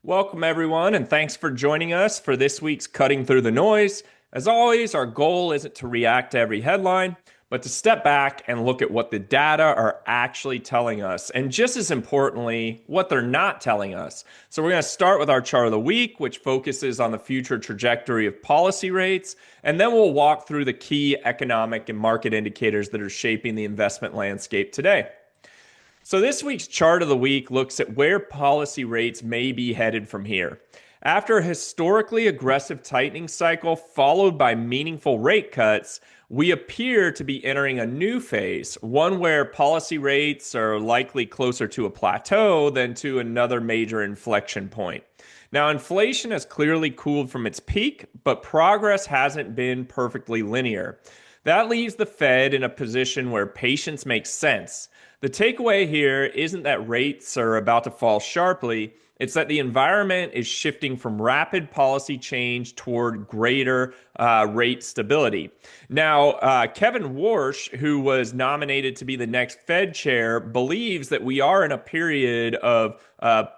Welcome, everyone, and thanks for joining us for this week's Cutting Through the Noise. As always, our goal isn't to react to every headline, but to step back and look at what the data are actually telling us, and just as importantly, what they're not telling us. So, we're going to start with our chart of the week, which focuses on the future trajectory of policy rates, and then we'll walk through the key economic and market indicators that are shaping the investment landscape today. So, this week's chart of the week looks at where policy rates may be headed from here. After a historically aggressive tightening cycle followed by meaningful rate cuts, we appear to be entering a new phase, one where policy rates are likely closer to a plateau than to another major inflection point. Now, inflation has clearly cooled from its peak, but progress hasn't been perfectly linear. That leaves the Fed in a position where patience makes sense. The takeaway here isn't that rates are about to fall sharply, it's that the environment is shifting from rapid policy change toward greater rate stability. Now, Kevin Warsh, who was nominated to be the next Fed chair, believes that we are in a period of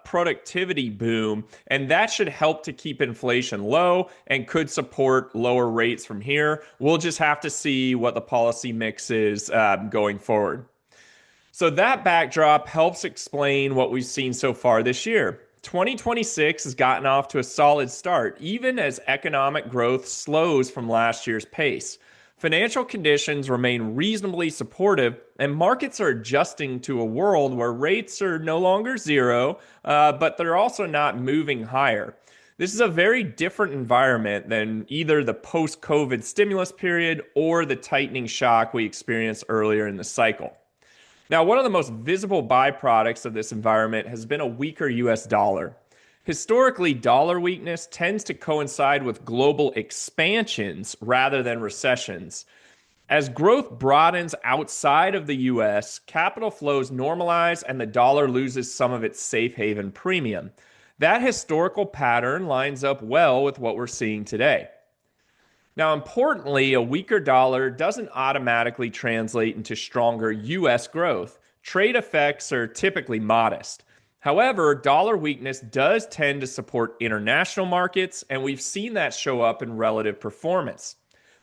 productivity boom, and that should help to keep inflation low and could support lower rates from here. We'll just have to see what the policy mix is going forward. So that backdrop helps explain what we've seen so far this year. 2026 has gotten off to a solid start, even as economic growth slows from last year's pace. Financial conditions remain reasonably supportive, and markets are adjusting to a world where rates are no longer zero, but they're also not moving higher. This is a very different environment than either the post COVID stimulus period or the tightening shock we experienced earlier in the cycle. Now, one of the most visible byproducts of this environment has been a weaker US dollar. Historically, dollar weakness tends to coincide with global expansions rather than recessions. As growth broadens outside of the US, capital flows normalize and the dollar loses some of its safe haven premium. That historical pattern lines up well with what we're seeing today. Now, importantly, a weaker dollar doesn't automatically translate into stronger US growth. Trade effects are typically modest. However, dollar weakness does tend to support international markets, and we've seen that show up in relative performance.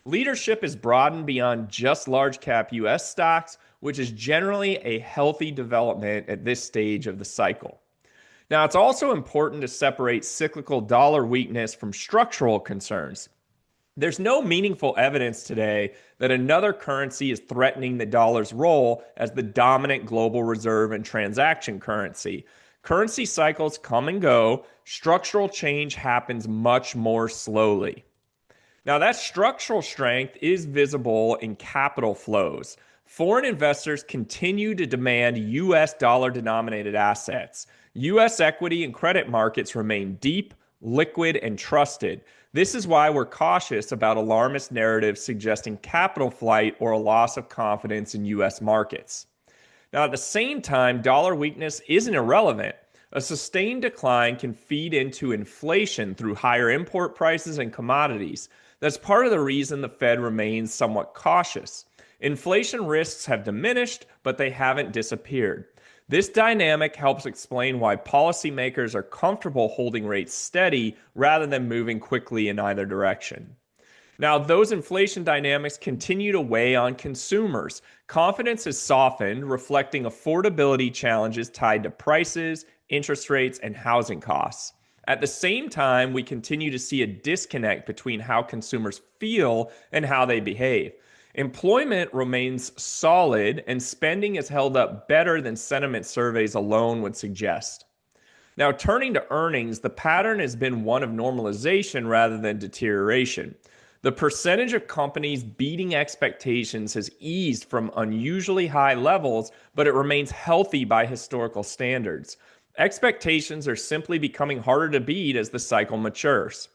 Leadership is broadened beyond just large cap US stocks, which is generally a healthy development at this stage of the cycle. Now, it's also important to separate cyclical dollar weakness from structural concerns. There's no meaningful evidence today that another currency is threatening the dollar's role as the dominant global reserve and transaction currency. Currency cycles come and go. Structural change happens much more slowly. Now, that structural strength is visible in capital flows. Foreign investors continue to demand US dollar denominated assets. US equity and credit markets remain deep, liquid, and trusted. This is why we're cautious about alarmist narratives suggesting capital flight or a loss of confidence in US markets. Now, at the same time, dollar weakness isn't irrelevant. A sustained decline can feed into inflation through higher import prices and commodities. That's part of the reason the Fed remains somewhat cautious. Inflation risks have diminished, but they haven't disappeared. This dynamic helps explain why policymakers are comfortable holding rates steady rather than moving quickly in either direction. Now, those inflation dynamics continue to weigh on consumers. Confidence has softened, reflecting affordability challenges tied to prices, interest rates, and housing costs. At the same time, we continue to see a disconnect between how consumers feel and how they behave. Employment remains solid, and spending is held up better than sentiment surveys alone would suggest. Now, turning to earnings, the pattern has been one of normalization rather than deterioration. The percentage of companies beating expectations has eased from unusually high levels, but it remains healthy by historical standards. Expectations are simply becoming harder to beat as the cycle matures.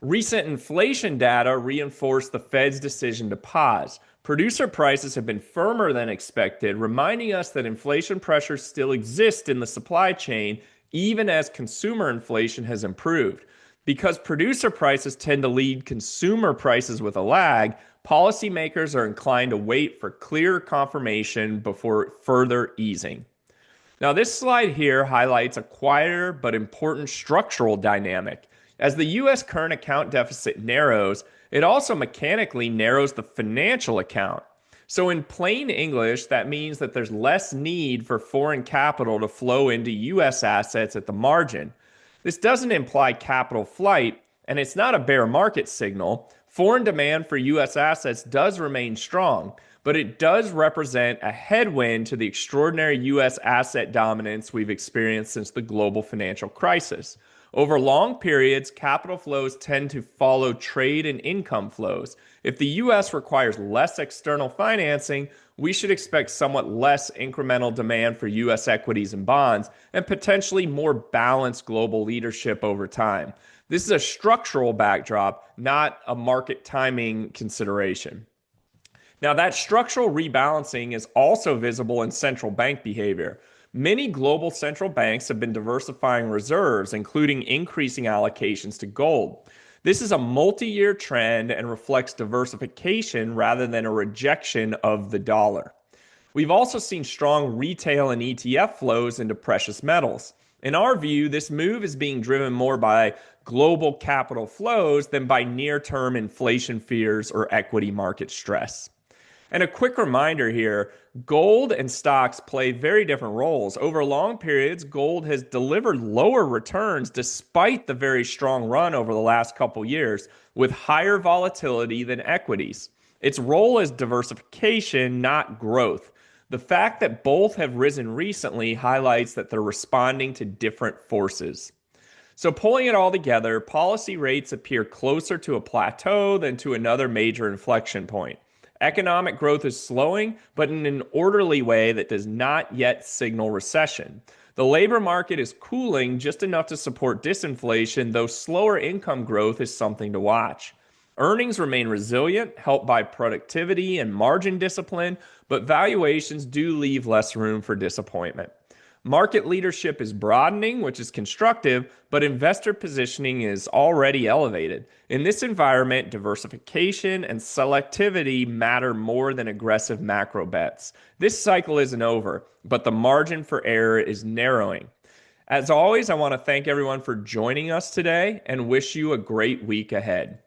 Recent inflation data reinforced the Fed's decision to pause. Producer prices have been firmer than expected, reminding us that inflation pressures still exist in the supply chain, even as consumer inflation has improved. Because producer prices tend to lead consumer prices with a lag, policymakers are inclined to wait for clearer confirmation before further easing. Now, this slide here highlights a quieter but important structural dynamic. As the U.S. current account deficit narrows, it also mechanically narrows the financial account. So, in plain English, that means that there's less need for foreign capital to flow into U.S. assets at the margin. This doesn't imply capital flight, and it's not a bear market signal. Foreign demand for U.S. assets does remain strong, but it does represent a headwind to the extraordinary U.S. asset dominance we've experienced since the global financial crisis. Over long periods, capital flows tend to follow trade and income flows. If the U.S. requires less external financing, we should expect somewhat less incremental demand for U.S. equities and bonds and potentially more balanced global leadership over time. This is a structural backdrop, not a market timing consideration. Now, that structural rebalancing is also visible in central bank behavior. Many global central banks have been diversifying reserves, including increasing allocations to gold. This is a multi-year trend and reflects diversification rather than a rejection of the dollar. We've also seen strong retail and ETF flows into precious metals. In our view, this move is being driven more by global capital flows than by near-term inflation fears or equity market stress. And a quick reminder here, gold and stocks play very different roles. Over long periods, gold has delivered lower returns despite the very strong run over the last couple years, with higher volatility than equities. Its role is diversification, not growth. The fact that both have risen recently highlights that they're responding to different forces. So pulling it all together, policy rates appear closer to a plateau than to another major inflection point. Economic growth is slowing, but in an orderly way that does not yet signal recession. The labor market is cooling just enough to support disinflation, though slower income growth is something to watch. Earnings remain resilient, helped by productivity and margin discipline, but valuations do leave less room for disappointment. Market leadership is broadening, which is constructive, but investor positioning is already elevated. In this environment, diversification and selectivity matter more than aggressive macro bets. This cycle isn't over, but the margin for error is narrowing. As always, I want to thank everyone for joining us today and wish you a great week ahead.